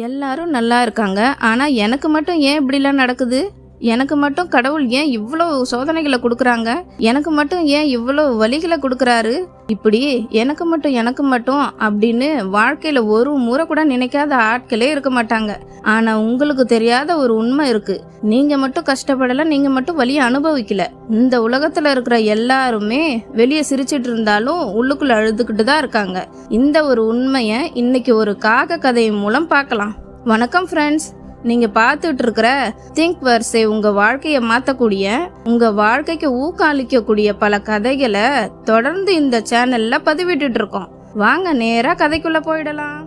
எல்லாரும் நல்லா இருக்காங்க. ஆனா எனக்கு மட்டும் ஏன் இப்படிலாம் நடக்குது? எனக்கு மட்டும் கடவுள் ஏன் இவ்வளோ சோதனைகளை கொடுக்குறாங்க? எனக்கு மட்டும் ஏன் இவ்வளோ வலிகளை கொடுக்குறாரு? இப்படி எனக்கு மட்டும் அப்படின்னு வாழ்க்கையில ஒரு முறை கூட நினைக்காத ஆட்களே இருக்க மாட்டாங்க. ஆனா உங்களுக்கு தெரியாத ஒரு உண்மை இருக்கு. நீங்க மட்டும் கஷ்டப்படல, நீங்க மட்டும் வலியை அனுபவிக்கல. இந்த உலகத்துல இருக்கிற எல்லாருமே வெளியே சிரிச்சிட்டு இருந்தாலும் உள்ளுக்குள்ள அழுதுகிட்டு தான் இருக்காங்க. இந்த ஒரு உண்மையை இன்னைக்கு ஒரு காக கதை மூலம் பார்க்கலாம். வணக்கம் ஃப்ரெண்ட்ஸ், நீங்க பார்த்துட்டு இருக்கிற திங்க் வர்ஸே உங்க வாழ்க்கையை மாற்றக்கூடிய, உங்க வாழ்க்கைக்கு ஊக்களிக்கக்கூடிய பல கதைகளை தொடர்ந்து இந்த சேனல்ல பதிவிட்டு இருக்கோம். வாங்க நேரா கதைக்குள்ள போயிடலாம்.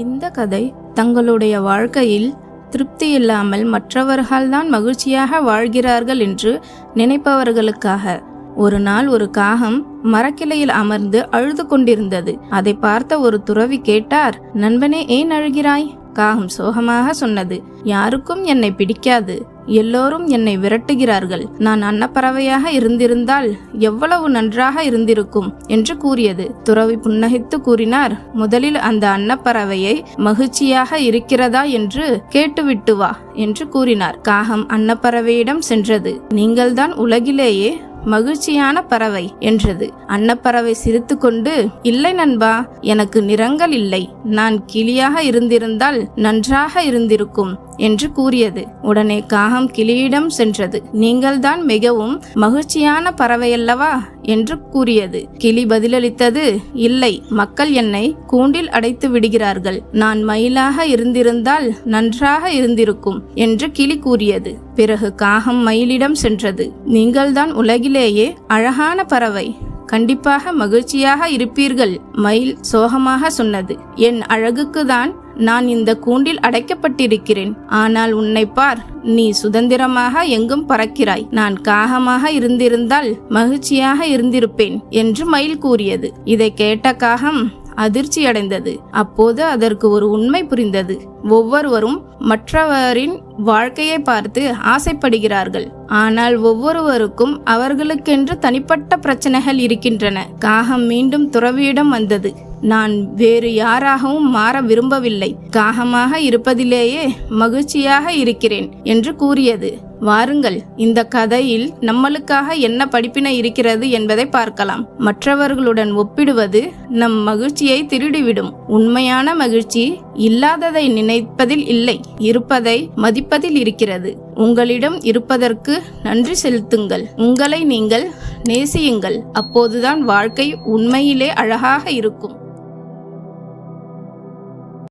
இந்த கதை தங்களுடைய வாழ்க்கையில் திருப்தி இல்லாமல் மற்றவர்கள்தான் மகிழ்ச்சியாக வாழ்கிறார்கள் என்று நினைப்பவர்களுக்காக. ஒரு நாள் ஒரு காகம் மரக்கிளையில் அமர்ந்து அழுது கொண்டிருந்தது. அதை பார்த்த ஒரு துறவி கேட்டார், நண்பனே, ஏன் அழுகிறாய்? காகம் சோகமாக சொன்னது, யாருக்கும் என்னை பிடிக்காது, எல்லோரும் என்னை விரட்டுகிறார்கள். நான் அன்னப்பறவையாக இருந்திருந்தால் எவ்வளவு நன்றாக இருந்திருக்கும் என்று கூறியது. துறவி புன்னகைத்து கூறினார், முதலில் அந்த அன்னப்பறவையை மகிழ்ச்சியாக இருக்கிறதா என்று கேட்டுவிட்டு வா என்று கூறினார். காகம் அன்னப்பறவையிடம் சென்றது. நீங்கள்தான் உலகிலேயே மகிழ்ச்சியான பறவை என்றது. அன்னப்பறவை சிரித்து கொண்டு, இல்லை நண்பா, எனக்கு நிறங்கள் இல்லை, நான் கிளியாக இருந்திருந்தால் நன்றாக இருந்திருக்கும் என்று கூறியது. உடனே காகம் கிளியிடம் சென்றது. நீங்கள்தான் மிகவும் மகிழ்ச்சியான பறவையல்லவா என்று கூறியது. கிளி பதிலளித்தது, இல்லை, மக்கள் என்னை கூண்டில் அடைத்து விடுகிறார்கள், நான் மயிலாக இருந்திருந்தால் நன்றாக இருந்திருக்கும் என்று கிளி கூறியது. பிறகு காகம் மயிலிடம் சென்றது. நீங்கள்தான் உலகிலேயே அழகான பறவை, கண்டிப்பாக மகிழ்ச்சியாக இருப்பீர்கள். மயில் சோகமாக சொன்னது, என் அழகுக்கு தான் நான் இந்த கூண்டில் அடைக்கப்பட்டிருக்கிறேன். ஆனால் உன்னை பார், நீ சுதந்திரமாக எங்கும் பறக்கிறாய். நான் காகமாக இருந்திருந்தால் மகிழ்ச்சியாக இருந்திருப்பேன் என்று மயில் கூறியது. இதை கேட்ட காகம் அதிர்ச்சி அடைந்தது. அப்போது அதற்கு ஒரு உண்மை புரிந்தது. ஒவ்வொருவரும் மற்றவரின் வாழ்க்கையை பார்த்து ஆசைப்படுகிறார்கள். ஆனால் ஒவ்வொருவருக்கும் அவர்களுக்கென்று தனிப்பட்ட பிரச்சனைகள் இருக்கின்றன. காகம் மீண்டும் துறவியிடம் வந்தது. நான் வேறு யாராகவும் மாற விரும்பவில்லை, காகமாக இருப்பதிலேயே மகிழ்ச்சியாக இருக்கிறேன் என்று கூறியது. வாருங்கள், இந்த கதையில் நம்மளுக்காக என்ன படிப்பினை இருக்கிறது என்பதை பார்க்கலாம். மற்றவர்களுடன் ஒப்பிடுவது நம் மகிழ்ச்சியை திருடிவிடும். உண்மையான மகிழ்ச்சி இல்லாததை நினைப்பதில் இல்லை, இருப்பதை மதிப்பதில் இருக்கிறது. உங்களிடம் இருப்பதற்கு நன்றி செலுத்துங்கள், உங்களை நீங்கள் நேசியுங்கள். அப்போதுதான் வாழ்க்கை உண்மையிலே அழகாக இருக்கும்.